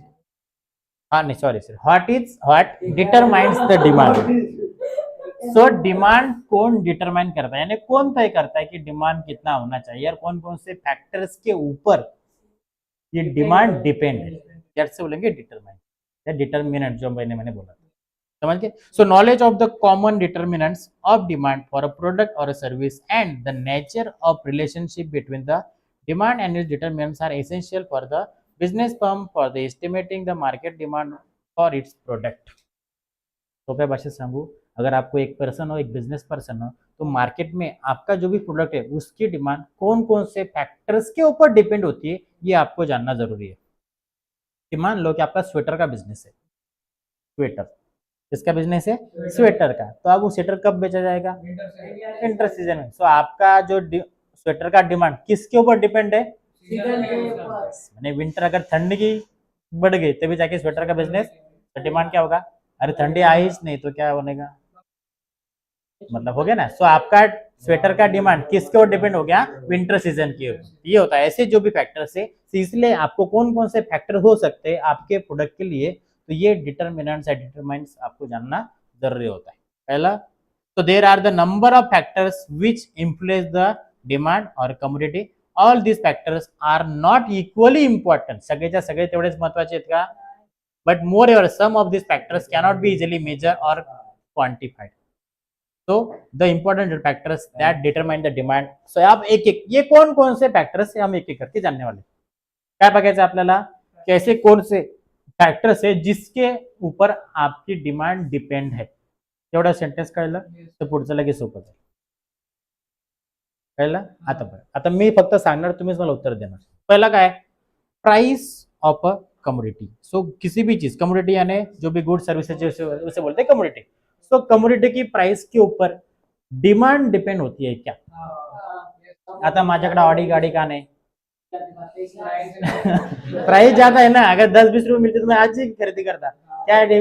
हाँ नहीं sorry sir, what determines the demand. So demand कौन डिटरमाइन करता है, यानी कौन तय करता है कि डिमांड कितना होना चाहिए और कौन कौन से फैक्टर्स के ऊपर ये डिमांड डिपेंड है. कैसे बोलेंगे? डिटरमाइन या डिटर्मिनेंट, जो मैंने बोला था, समझ गए. So knowledge of the common determinants of demand for a product और a service and the nature of relationship between the demand and its determinants are essential for the business firm for the estimating the market demand for its product. सोप्या भाषेत सांगू, अगर आपको एक person हो, एक business person हो, तो मार्केट में आपका जो भी प्रोडक्ट है उसकी डिमांड कौन कौन से फैक्टर्स के ऊपर डिपेंड होती है, ये आपको जानना जरूरी है. कि मान लो कि आपका स्वेटर का बिजनेस है, स्वेटर किसका बिजनेस है? स्वेटर का. तो अब वो स्वेटर कब बेचा जाएगा? विंटर सीजन में. सो आपका जो स्वेटर का डिमांड किसके ऊपर डिपेंड है? मैंने विंटर, अगर ठंड की बढ़ गई तभी जाके स्वेटर का बिजनेस, तो डिमांड क्या होगा? अरे ठंडी आई नहीं तो क्या बनेगा, मतलब हो गया ना. सो आपका स्वेटर का डिमांड किसके ऊपर डिपेंड हो गया? विंटर सीजन के ऊपर. ये होता है ऐसे जो भी फैक्टर्स है. इसलिए आपको कौन कौन से फैक्टर हो सकते हैं आपके प्रोडक्ट के लिए, तो ये डिटर्मिनेंट्स या डिटरमाइंस आपको जानना जरूरी होता है. पहला, तो there are the number of factors which influence the demand और commodity. All these factors are not equally important. सगळेच्या सगळे तेवढेच महत्वाचे आहेत का? But moreover some of these factors cannot be easily measure और क्वांटिफाइड. तो the important factors that determine the demand. So आप एक एक ये कौन कौन से फैक्टर्स है हम एक एक करके जानने वाले. काय बघायचं आपल्याला? कैसे कौन से फैक्टर्स है जिसके ऊपर आपकी डिमांड डिपेंड है. एवढा सेंटेन्स कळलं तर पुढचं लगेच सोपं जाईल. कळलं? आता बघा, आता मी फक्त सांगणार, तुम्हीच मला उत्तर देणार. पहिला काय? Price of a commodity. So किसी भी चीज, कमोडिटी यानी जो भी गुड सर्विसेज उसे बोलते हैं कमोडिटी. तो कमोडिटी की प्राइस के ऊपर डिमांड डिपेंड होती है क्या? आता माझ्याकडे ऑडी गाड़ी का नहीं? प्राइस ज्यादा है ना, अगर 10-20 रुपए मिलती तो मैं आज ही खरीदी करता. क्या है?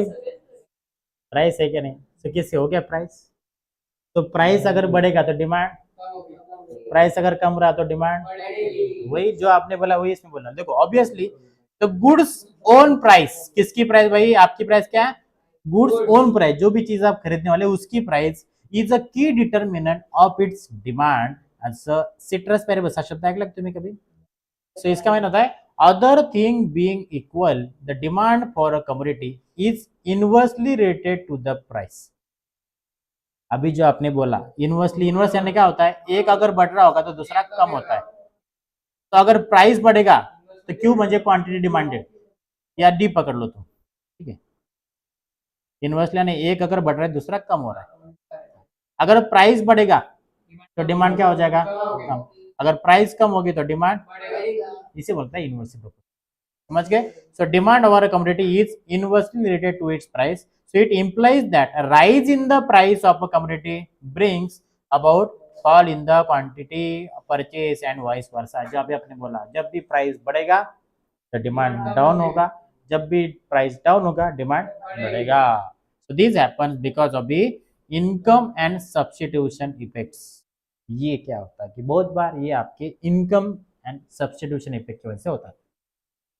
प्राइस है क्या नहीं? तो किससे हो गया प्राइस? तो प्राइस अगर बढ़ेगा तो डिमांड, प्राइस अगर कम रहा तो डिमांड. वही जो आपने बोला वही इसमें बोला. देखो obviously the goods own price, किसकी प्राइस भाई? आपकी प्राइस क्या है? गुड्स ओन प्राइस, जो भी चीज आप खरीदने वाले उसकी प्राइस इज अ की डिटर्मिनेंट ऑफ इट्स डिमांड. असं सिट्रस पेरेबल्स हा शब्द ऐकला तुम्ही कभी? सो इसका मायना होता है other thing being equal the demand for a commodity is inversely related to the price. अभी जो आपने बोला इनवर्सली, इनवर्स यानी क्या होता है? एक अगर बढ़ रहा होगा तो दूसरा कम होता है. तो अगर प्राइस बढ़ेगा तो क्यू म्हणजे क्वांटिटी डिमांडेड, या डी पकड़ लो तुम, ठीक है. इनवर्सली यानी एक अगर बढ़ रहा है दूसरा कम हो रहा है. अगर प्राइस बढ़ेगा तो डिमांड क्या हो जाएगा? कम. अगर प्राइस कम होगी तो डिमांड, इसे बोलता है इनवर्सली प्रोपोर्शनल. समझ गए? So demand over a commodity is inversely related to its price. So it implies that a rise in the price of a commodity brings about fall in the quantity purchase and vice versa. जब भी आपने बोला जब भी price बढ़ेगा तो demand down होगा, जब भी प्राइस डाउन होगा डिमांड बढ़ेगा. So this happens because of the income and substitution effects. ये क्या होता है कि बहुत बार ये आपके इनकम एंड सब्स्टिट्यूशन इफेक्ट की वजह से होता है।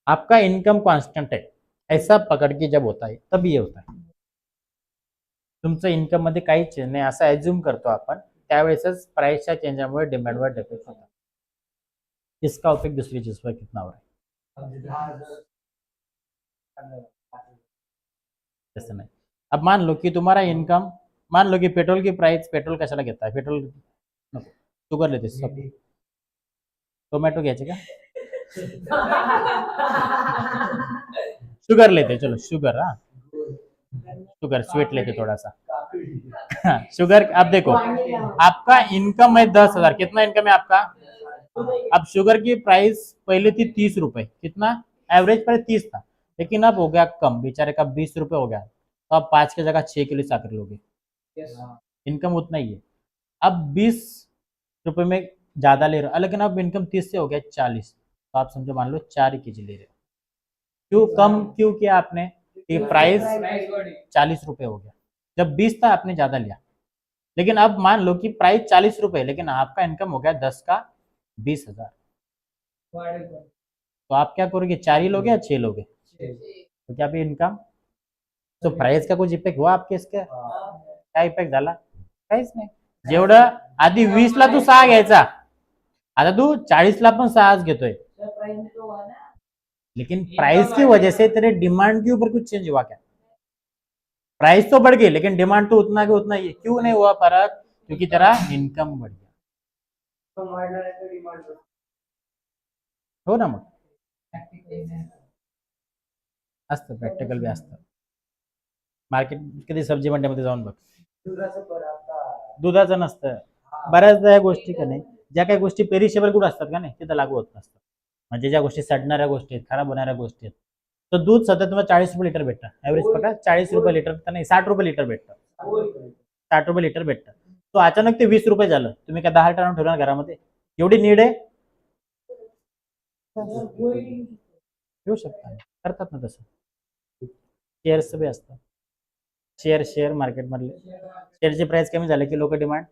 आपका इनकम कॉन्स्टंट है ऐसा पकड की जब होता है तब ये होता है। तुमचं इन्कम मध्ये काहीच चेंज नाही असं ॲज्युम करतो आपण, त्यावेळेसच प्राइसच्या चेंजामुळे डिमांडवर डिपेंड होता। इसका इफेक्ट दूसरी चीज पर कितना हो रहा है जैसे नहीं। अब मान लो कि तुम्हारा इनकम, मान लो कि पेट्रोल की प्राइस, पेट्रोल कशाला घेता है, पेट्रोल नको, शुगर लेते सब, टोमॅटो घ्यायचे का, शुगर लेते, चलो शुगर, हाँ शुगर स्वीट लेते थोड़ा सा, शुगर। अब देखो आपका इनकम है 10,000, कितना इनकम है आपका, अब शुगर की प्राइस पहले थी 30 रुपए, कितना एवरेज पर 30 था, लेकिन अब हो गया कम, बेचारे का 20 रुपए हो गया, तो आप 5 की जगह 6 किलो साकर लोगे, इनकम उतना ही है। अब 20 रुपए में ज्यादा ले रहे हो, लेकिन अब इनकम 30 से हो गया 40, तो आप समझो मान लो 4 केजी ले रहे हो। क्यों कम क्यों किया आपने, कि प्राइस 40 रुपए हो गया, जब 20 था आपने ज्यादा लिया, लेकिन अब मान लो कि प्राइस 40 रुपए, लेकिन आपका इनकम हो गया 10 का 20,000, तो आप क्या करोगे, 4 ही लोगे या 6 लोगे, तो क्या भी इनकम, तो प्राइस का कुछ इफेक्ट हुआ आपके, इसका काय इफेक्ट झाला, काहीच नाही। जेवढं आधी 20 ला तू 6 घ्यायचा, आता तू 40 ला पण 6 घेतोय, लेकिन प्राइस की वजह से तेरे डिमांड के ऊपर कुछ चेंज हुआ क्या, प्राइस तो बढ़ गई लेकिन डिमांड तो उतना के उतना ही है, क्यों नहीं हुआ फर्क, क्योंकि तेरा इनकम बढ़ गया, हो ना, मग असतं प्रॅक्टिकल बी असतं, मार्केट कधी सब्जी मंडीमध्ये जाऊन बघ, दुधाचं नसतं, बऱ्याचदा या गोष्टी का नाही, ज्या काही गोष्टी पेरिशेबल गुड असतात का नाही तिथं लागू होत नसतं, म्हणजे ज्या गोष्टी सडणाऱ्या गोष्टी आहेत, खराब होणाऱ्या गोष्टी आहेत, तर दूध सध्या तुम्हाला 40 रुपये लिटर भेटतं, ॲव्हरेज बघा 40 रुपये लिटर तर नाही, 60 रुपये लिटर भेटतं, 60 रुपये लिटर भेटतं, तो अचानक ते 20 रुपये झालं, तुम्ही काय 10 लिटर आणून ठेवणार घरामध्ये, एवढी नीड आहे, घेऊ शकता, करतात ना तसं, शेअर्सचं बी असतं, शेअर मार्केटमधले शेअरची प्राइस कमी झाली की लोक डिमांड,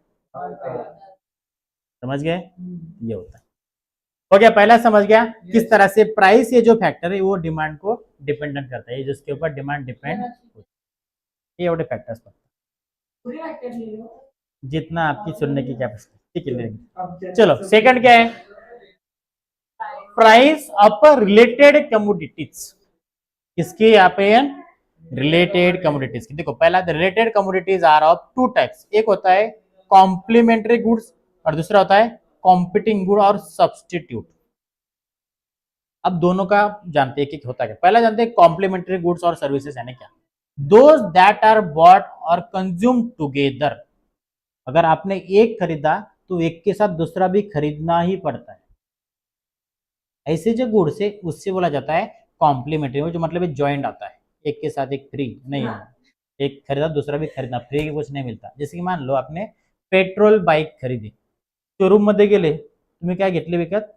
समझ गए, ये होता है, हो गया, पहला समझ गया किस तरह से प्राइस ये जो फैक्टर है वो डिमांड को डिपेंडेंट करता है, जिसके ऊपर डिमांड डिपेंड होती है, ये एवढे फैक्टर्स पर जितना आपकी सुनने की कैपेसिटी, ठीक है, चलो सेकंड क्या है, प्राइस ऑफ रिलेटेड कमोडिटीज, किसकी यहाँ पे रिलेटेड कमोडिटीज की, देखो पहला related commodities are of two types, एक होता है कॉम्प्लीमेंट्री गुड्स और दूसरा होता है कॉम्पिटिंग गुड और सब्सटीट्यूट। अब दोनों का जानते हैं कि होता क्या, पहला जानते हैं कॉम्प्लीमेंट्री गुड्स और सर्विसेज यानी क्या, दोज दैट आर बॉट और कंज्यूम टुगेदर, अगर आपने एक खरीदा तो एक के साथ दूसरा भी खरीदना ही पड़ता है, ऐसे जो गुड्स है उससे बोला जाता है कॉम्प्लीमेंट्री, जो मतलब ज्वाइंट आता है, एक के साथ एक फ्री नहीं, एक खरीदा दूसरा भी खरीदना, फ्री की कुछ नहीं मिलता, जैसे की मान लो आपने पेट्रोल बाईक खरीदी, शोरूम मध्ये गेले, तुम्ही काय घेतले विकत,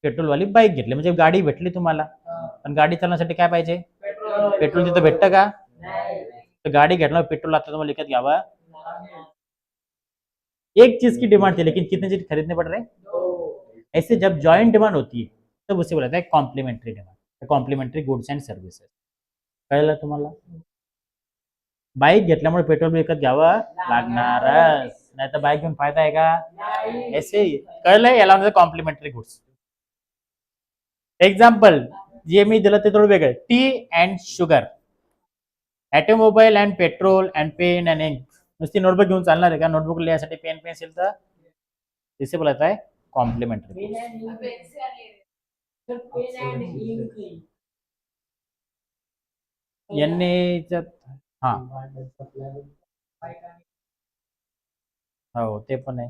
पेट्रोल वाली बाईक घेतली, म्हणजे गाडी भेटली तुम्हाला, पण गाडी चालवण्यासाठी काय पाहिजे, पेट्रोल तिथं भेटतं का, तर गाडी घेतल्यावर पेट्रोल आता तुम्हाला विकत घ्यावा, एक चीज की डिमांड थी लेकिन कितने चीज खरीदने पड़ रहे हैं, ऐसे जब जॉइंट डिमांड होती है तब उसे बोला जाता है complementary demand, complementary goods and services, कळलं तुम्हाला, बाईक घेतल्यामुळे पेट्रोल विकत घ्यावं लागणारच, नाही तर बाईक घेऊन फायदा आहे का, ऐसे कळलंय, याला म्हणतात कॉम्प्लीमेंट्री गुड्स। एक्झाम्पल जे मी दिलं ते थोडं वेगळं, tea and sugar, automobile and petrol and pen and ink, नुसती नोटबुक घेऊन चालणार आहे का, नोटबुक लिहायसाठी पेन पेन्सिल, तर तिसे बोला जाता है कॉम्प्लीमेंट्री, यांनी हा हो ते पण आहे,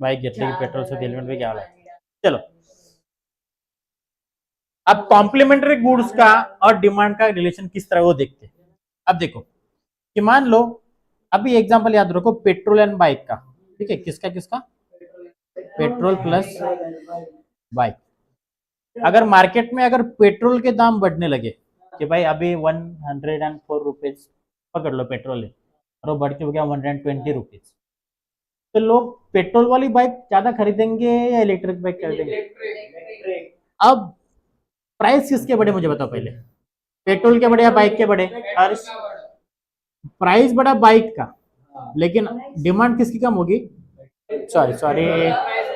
बाईक घेतली की पेट्रोल से हेलमेट भी घ्यावं लागतं, चलो अब कॉम्प्लीमेंट्री गुड्स का और डिमांड का रिलेशन किस तरह वो देखते हैं। अब देखो कि मान लो अभी एग्जांपल याद रखो पेट्रोल एंड बाइक का, ठीक है, किसका किसका, पेट्रोल प्लस बाइक, अगर मार्केट में अगर पेट्रोल के दाम बढ़ने लगे कि भाई अभी 104 रुपीज पकड़ लो पेट्रोल है और वो बढ़ के हो गया 120 रुपीज, तो लोग पेट्रोल वाली बाइक ज्यादा खरीदेंगे या इलेक्ट्रिक बाइक खरीदेंगे? अब प्राइस किसके बड़े मुझे बताओ पहले, पेट्रोल के बड़े या बाइक के बड़े? हर्ष, प्राइस बड़ा बाइक का, लेकिन डिमांड किसकी कम होगी? सॉरी सॉरी,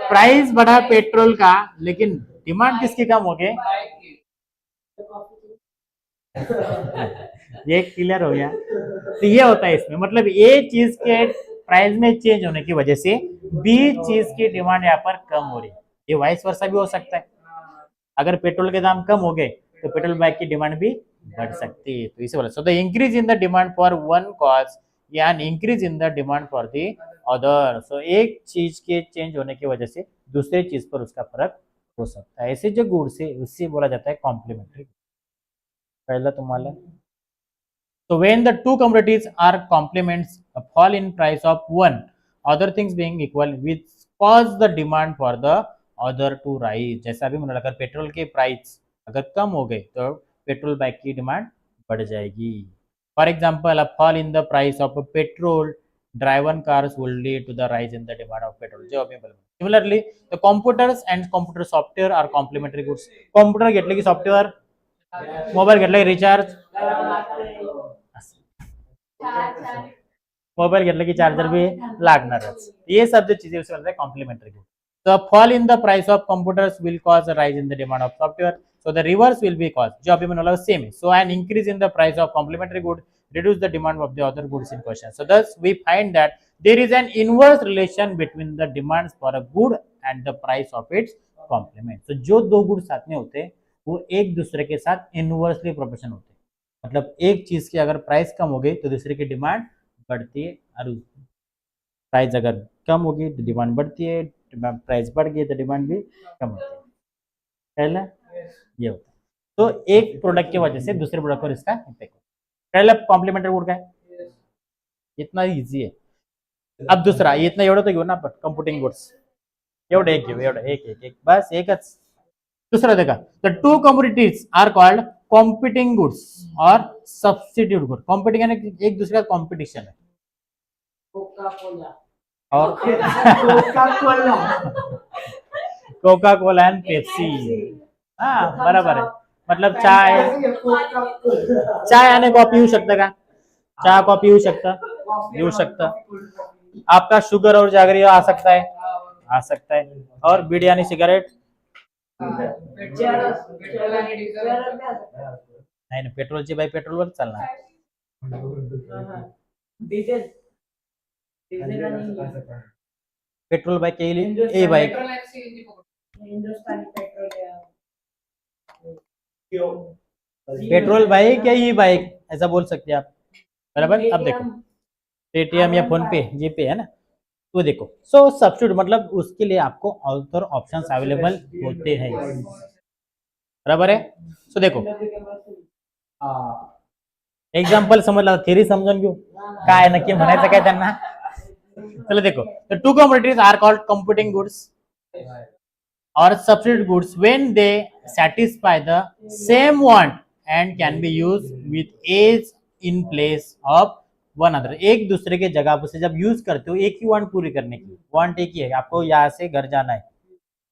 प्राइस बढ़ा पेट्रोल का, लेकिन डिमांड किसकी कम होगी? ये क्लियर हो गया। तो ये होता है इसमें, मतलब ए चीज के प्राइस में चेंज होने की वजह से बी चीज की डिमांड यहाँ पर कम हो रही है। ये वाइस वर्सा भी हो सकता है, अगर पेट्रोल के दाम कम हो गए तो पेट्रोल बाइक की डिमांड भी बढ़ सकती है। तो इसे बोला, so the increase in the demand for one cause या increase in the demand for the other. So एक चीज के चेंज होने की वजह से दूसरे चीज पर उसका फर्क हो सकता है। ऐसे जो गुड्स है उससे बोला जाता है कॉम्प्लीमेंट्री। पहला तुम्हारा, so when the two commodities are complements, a fall in price of one, other things being equal, which cause the demand for the other to rise। जैसा अभी मैंने, अगर पेट्रोल के प्राइस अगर कम हो गए तो पेट्रोल बाइक की डिमांड बढ़ जाएगी। For example, a fall in the price of petrol driven cars will lead to the rise in the demand of petrol। जो अभी बोला। Similarly, the computers and computer software are complementary goods। Computer घेतले की software, mobile घेतला की recharge, mobile घेतला की charger भी लागणारच। ये सब जो चीजें उसे बोलते हैं complementary good. So fall in the price of computers will cause a rise in the demand of software. So the reverse will be caused, जो अभी मैंने बोला सेम है। So an increase in the price of complementary good reduce the demand of the other goods in question। So thus we find that there is an inverse relation between the demands for a good and the price of its complement। So जो दो good साथ में होते हैं वो एक दूसरे के साथ इनवर्सली प्रोपोर्शन होते हैं। मतलब एक चीज की अगर प्राइस कम हो गई तो दूसरे की डिमांड बढ़ती है, और प्राइस अगर कम होगी तो डिमांड बढ़ती है, प्राइस बढ़ गई तो डिमांड भी कम होती है। पहला ये होता है। तो एक प्रोडक्ट की वजह से दूसरे प्रोडक्ट पर इसका इम्पैक्ट। पहला कॉम्प्लीमेंट्री गुड का है, इतना इजी है। अब दूसरा, ये इतना एवढं तो घेऊ ना आपण, कंप्युटिंग गुड्स एवढं एक घेऊ, एवढं एक एक एक बस एकच। दूसरा देखा, the two commodities are called competing goods और सब्स्टिट्यूट गुड। कॉम्पिटिंग यानी एक दूसरे का कॉम्पिटिशन है, और कोका कोला एंड पेप्सी। हाँ बराबर आहे, मतलब चाय, चाय आणि कॉफी येऊ शकतं का? चहा कॉफी येऊ शकतं, येऊ शकतं। आपका शुगर और जागरी आ सकता है, आ सकता है। और बीड़ी यानी सिगरेट नाही ना, पेट्रोलची बाई पेट्रोलवर चालणार, पेट्रोल बाइक ए बाइक, पेट्रोल बाइक या ई बाइक ऐसा बोल सकते हैं आप, बराबर। अब देखो पेटीएम या फोन पे, जीपे है ना, तो देखो सो सब्स्टिट्यूट मतलब उसके लिए आपको और ऑप्शंस अवेलेबल होते हैं, बराबर है। सो देखो एक्झाम्पल समजला, थेरी समजून घेऊ काय नक्की म्हणायचं काय त्यांना। चलो देखो, the two commodities are called competing goods or substitute goods when they satisfy the same want and can be used with ease in place of one another। एक दूसरे के जगह पर से जब यूज करते हो एक ही वांट पूरी करने की, वांट एक ही है, आपको यहाँ से घर जाना है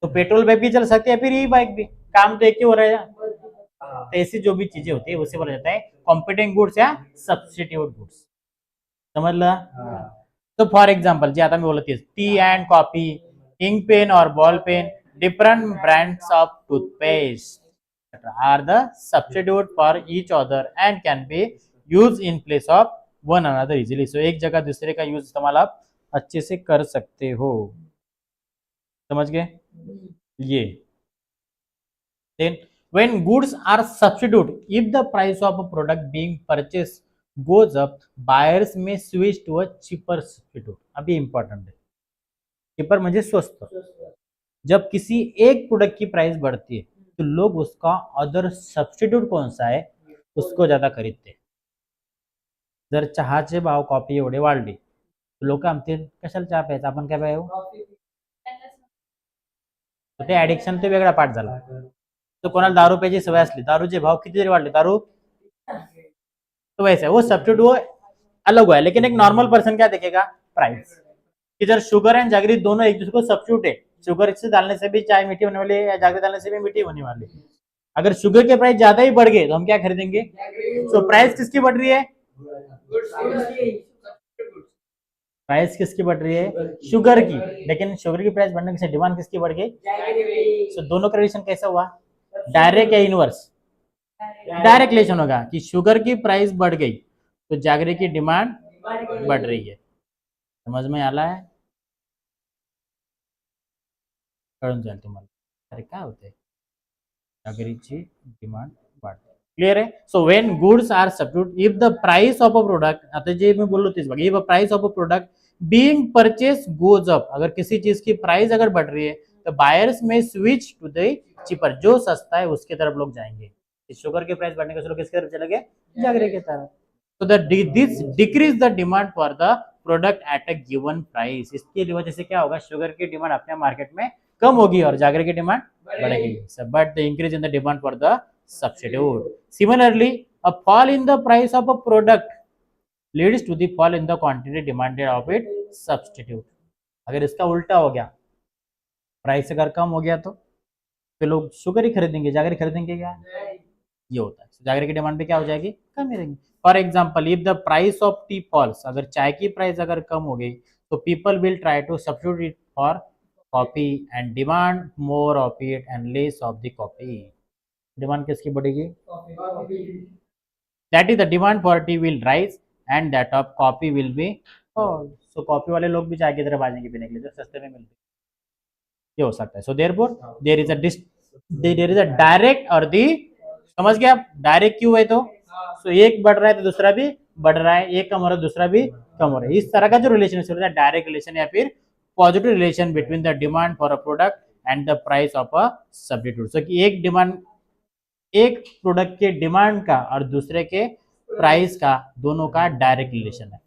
तो पेट्रोल बाइक भी चल सकती है, फिर ई बाइक भी, काम तो एक ही हो रहा है। तो ऐसी जो भी चीजें होती है उसे बोला जाता है कॉम्पिटिंग गुड्स या सब्स्टिट्यूट गुड्स, समझला। तो फॉर एग्जाम्पल जे आता मी बोलत tea and coffee, ink pen और ball pen, different brands of toothpaste are the substitute for each other and can be use in place of one another easily. So एक जगह दूसरे का यूज इस्तेमाल आप अच्छे से कर सकते हो, समझ गए ये। Then when goods are substitute, if the price of a product being purchased goes up, buyers may switch to a cheaper substitute। अभी इंपॉर्टेंट है, cheaper म्हणजे स्वस्त। जब किसी एक प्रोडक्ट की प्राइस बढ़ती है तो लोग उसका अदर सब्स्टिट्यूट कौन सा है उसको ज्यादा खरीदते। जर चहाचे भाव कॉफी एवढे वाढले तर लोक म्हणतील कशाला चहा प्यायचा, आपण काय प्यायू, ते ऍडिक्शन तो वेगळा पार्ट झाला। तो कोणाला दारू प्यायची सवय असली, दारूचे भाव किती जरी वाढले, दारू तो वैसा है, वो सब्स्टिट्यूट वो अलग हुआ है, लेकिन एक नॉर्मल पर्सन क्या देखेगा, प्राइस इधर शुगर एंड जागरी दोनों एक दूसरे को सब्स्टिट्यूट है, शुगर से डालने से भी चाय मीठी होने वाली है या जागरी डालने से भी मीठी होने वाली है। अगर शुगर के प्राइस ज्यादा ही बढ़ गए तो हम क्या खरीदेंगे? तो प्राइस किसकी बढ़ रही है? प्राइस किसकी बढ़ रही है? शुगर की। लेकिन शुगर की प्राइस बढ़ने से डिमांड किसकी बढ़ गई? तो दोनों का रिलेशन कैसा हुआ? डायरेक्ट या इनवर्स? डायरेक्ट रिलेशन होगा कि शुगर की प्राइस बढ़ गई तो जागरी की डिमांड बढ़ रही है। समझ में आला है? कळून जाईल तुम्हाला. अरे काय होते जागरीची डिमांड वाढते. क्लियर आहे? So when goods are substitute, if the price of a product, आता जे मी बोललो तेच बघा, if a price of a product being purchase goes up, अगर किसी चीज की प्राइस अगर बढ़ रही है तो बायर्स में स्विच टू द चीपर, जो सस्ता है उसके तरफ लोग जाएंगे। शुगर के प्राइस बढ़ने के लोग किसकी तरफ चले गए? जागरी की तरफ। तो this decrease the demand for the product at a given price. इसकी वजह से क्या होगा? शुगर की डिमांड अपने मार्केट में कम होगी और जागरी की डिमांड बढ़ेगी। But the increase in the demand for the substitute. Similarly, a fall in the price of a product leads to the fall in the quantity demanded of its substitute. अगर इसका उल्टा हो गया, प्राइस अगर कम हो गया तो लोग शुगर ही खरीदेंगे, जागरी खरीदेंगे क्या? ये होता है। जागरी की डिमांड पे क्या हो जाएगी? कम ही रहेगी। For example, if the price of tea falls, अगर चाय की प्राइस अगर कम हो गई तो people will try to substitute it for coffee and demand more of it and less of the coffee. Demand किसकी बढ़ेगी? That is the demand for tea will rise and that of coffee will be fall. So coffee वाले लोग भी चाय की तरफ आ जाएंगे पीने के लिए, जो सस्ते में मिलती है। ये हो सकता है। So therefore there is a direct और दी, समझ गया आप? डायरेक्ट क्यों है तो एक बढ़ रहा है तो दूसरा भी बढ़ रहा है, एक कम हो रहा है दूसरा भी कम हो रहा है। इस तरह का जो रिलेशनशिप है डायरेक्ट रिलेशन या फिर positive relation between the demand for a product and the price of a substitute. So कि एक प्रोडक्ट के डिमांड का और दूसरे के प्राइस का, दोनों का डायरेक्ट रिलेशन है।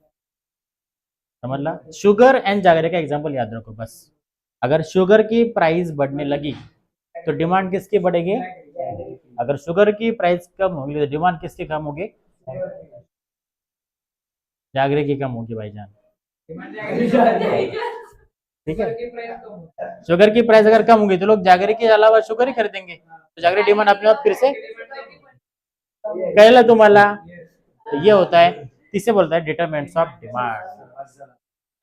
समझ ला? शुगर एंड जागरी का एग्जांपल याद रखो बस। अगर शुगर की प्राइस बढ़ने लगी तो डिमांड किसकी बढ़ेगी? अगर शुगर की प्राइस कम होगी तो डिमांड किसकी कम होगी? जागरी की कम होगी भाईजान। ठीक है? शुगर की प्राइस अगर कम होगी तो लोग जागरी के अलावा शुगर ही खरीदेंगे, तो जागरी डिमांड अपने आप फिर से कहेला तुम्हाला। तो ये होता है, इसे बोलता है डिटरमिनेंट्स ऑफ डिमांड।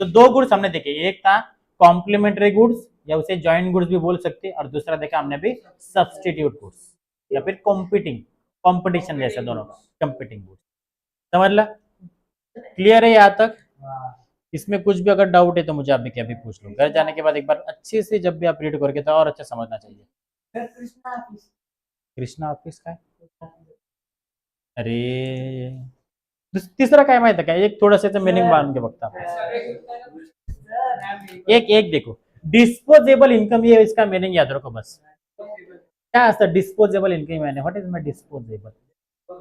तो दो गुड्स हमने देखे, एक था कॉम्प्लीमेंट्री गुड्स या उसे जॉइंट गुड्स भी बोल सकते हैं, और दूसरा देखा हमने भी सब्स्टिट्यूट गुड्स या फिर कॉम्पिटिशन जैसे दोनों का कॉम्पिटिंग गुड्स। समझ ला? क्लियर है यहाँ तक? इसमें कुछ भी अगर डाउट है तो मुझे आप भी क्या भी पूछ लो। घर जाने के बाद एक बार अच्छे से जब भी आप रीड करके तो और अच्छा समझना चाहिए। कृष्णा ऑफिस का अरे तिसरा काय माहिती आहे का? एक थोडंसं मिनिंग बांधून घे बघता। एक देखो, डिस्पोजेबल इनकम, ये इसका मीनिंग याद रखो बस। क्या असतं डिस्पोजेबल इनकम? यानी what is my disposable?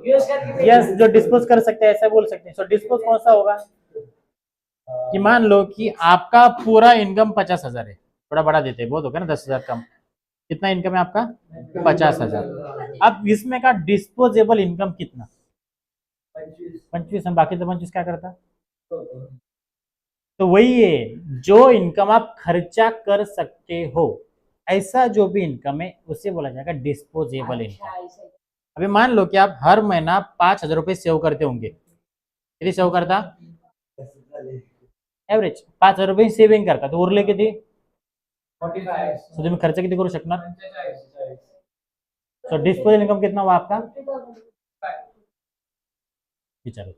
Yes, जो डिस्पोज कर सकते हैं ऐसा बोल सकते हैं। सो डिस्पोज कौन सा होगा? कि मान लो कि आपका पूरा इनकम 50,000 है, थोड़ा बड़ा देते हैं, बहुत होगा ना 10,000 कम। कितना इनकम है आपका? 50,000। अब इसमें का डिस्पोजेबल इनकम कितना? 25। हम बाकी तो 25 क्या करता? तो वही है, जो इनकम आप खर्चा कर सकते हो, ऐसा जो भी इनकम है उसे बोला जाएगा डिस्पोजेबल इनकम। अभी मान लो कि आप हर महीना 5,000 रुपये सेव करते होंगे। किती सेव करता? एव्हरेज 5,000 रुपये सेव्हिंग करता, तो उरले किती? 45। सो तुम्ही खर्च किती करू शकणार? सो डिस्पोजेबल इनकम कितना हुआ आपका? विचारो,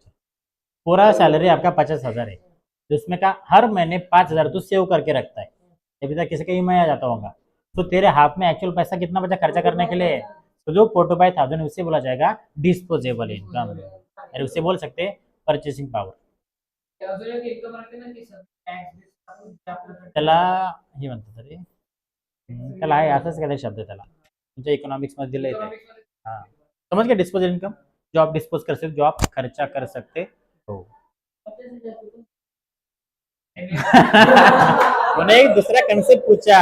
पूरा सैलरी आपका 50,000 है, तो उसमें का हर महीने 5,000 तो सेव करके रखता है। अभी तक किसी का ईएमआई आ जाता होगा, तो तेरे हाथ में एक्चुअल पैसा कितना बचा खर्चा करने के लिए? तो जो 45,000 उससे बोला जाएगा डिस्पोजेबल इनकम, और उससे बोल सकते हैं परचेसिंग पावर। त्याला हे म्हणतात रे, त्याला आहे असंच काहीतरी शब्द त्याला, तुमच्या इकॉनॉमिक्स मध्ये दिलंय ते। हाँ, समझ गए? डिस्पोजेबल इनकम, जो आप डिस्पोज कर सकते हो, जो आप खर्चा कर सकते हो। उन्हें एक दूसरा कंसेप्ट पूछा।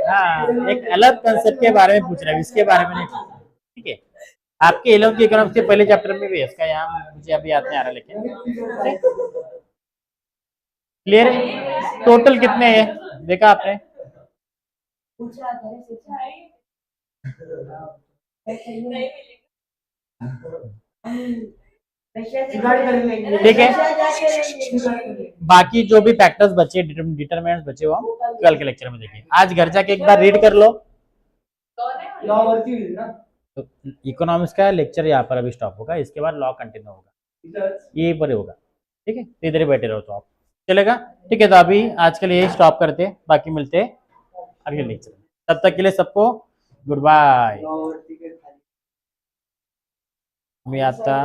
हाँ, एक अलग कंसेप्ट के बारे में पूछ रहा है, इसके बारे में नहीं पूछा। ठीक है? आपके 11th की इकोनॉमिक्स के पहले चैप्टर में भी है, इसका यहाँ मुझे अभी याद नहीं आ रहा, लेकिन क्लियर है? टोटल कितने हैं देखा आपने? ठीक है, बाकी जो भी फैक्टर्स बचे, डिटरमिनेंट्स बचे, वो हम कल के लेक्चर में देखेंगे। आज घर जाके एक बार रीड कर लो। तो इकोनॉमिक्स का लेक्चर यहाँ पर अभी स्टॉप होगा, इसके बाद लॉ कंटिन्यू होगा, ये पर होगा। ठीक है, तो इधर ही बैठे रहो तो आप, चलेगा? ठीक है, तो अभी आज के लिए स्टॉप करते हैं, बाकी मिलते हैं अगले लेक्चर में। तब तक के लिए सबको गुड बाय। मी आता